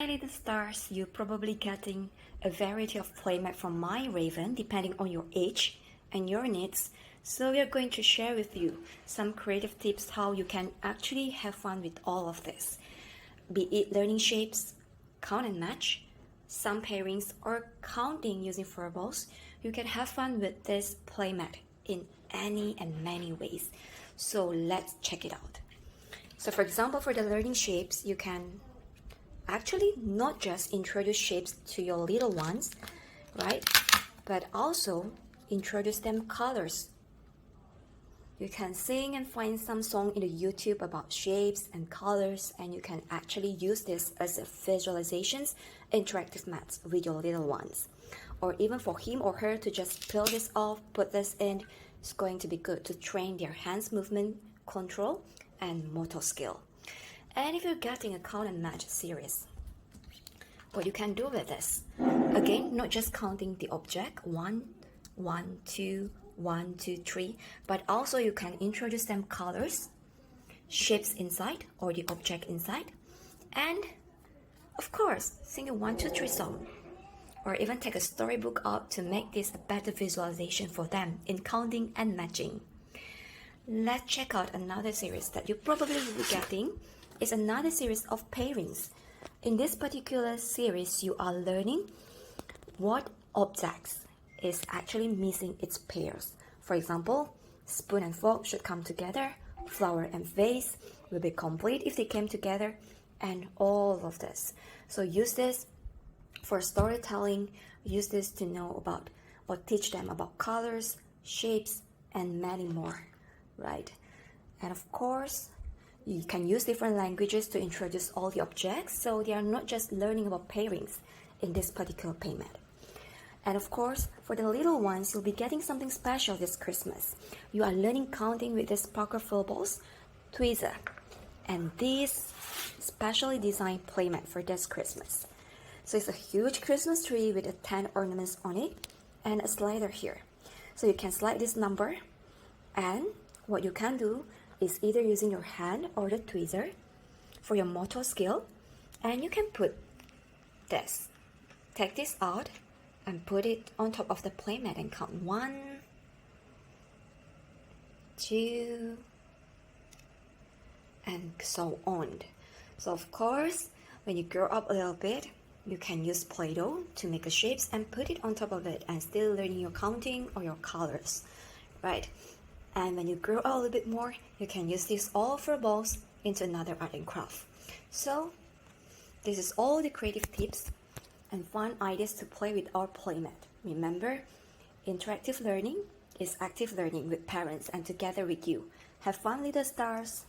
Hi little stars, you're probably getting a variety of playmat from my Raven depending on your age and your needs. So we are going to share with you some creative tips how you can actually have fun with all of this. Be it learning shapes, count and match, some pairings, or counting using furballs, you can have fun with this playmat in any and many ways. So let's check it out. So for example, for the learning shapes, you can actually not just introduce shapes to your little ones, right? But also introduce them colors. You can sing and find some song in the YouTube about shapes and colors, and you can actually use this as a visualizations, interactive mats with your little ones. Or even for him or her to just peel this off, put this in, it's going to be good to train their hands movement, control, and motor skill. And if you're getting a count and match series, what you can do with this, again, not just counting the object, 1, 1, 2, 1, 2, 3, but also you can introduce them colors, shapes inside, or the object inside, and of course, sing a 1, 2, 3 song, or even take a storybook out to make this a better visualization for them in counting and matching. Let's check out another series that you probably will be getting. Is another series of pairings. In this particular series, you are learning what objects is actually missing its pairs. For example, spoon and fork should come together, flower and vase will be complete if they came together, and all of this. So use this for storytelling, use this to know about or teach them about colors, shapes, and many more, right? And of course, you can use different languages to introduce all the objects, so they are not just learning about pairings in this particular playmat. And of course, for the little ones, you'll be getting something special this Christmas. You are learning counting with the sparkle balls, tweezer, and this specially designed playmat for this Christmas. So it's a huge Christmas tree with 10 ornaments on it and a slider here. So you can slide this number, and what you can do is either using your hand or the tweezer for your motor skill, and you can put this, take this out and put it on top of the playmat and count 1, 2, and so on. So of course, when you grow up a little bit, you can use Play-Doh to make the shapes and put it on top of it and still learning your counting or your colors, right? And when you grow a little bit more, you can use these all for balls into another art and craft. So this is all the creative tips and fun ideas to play with our playmat. Remember, interactive learning is active learning with parents and together with you. Have fun, little stars.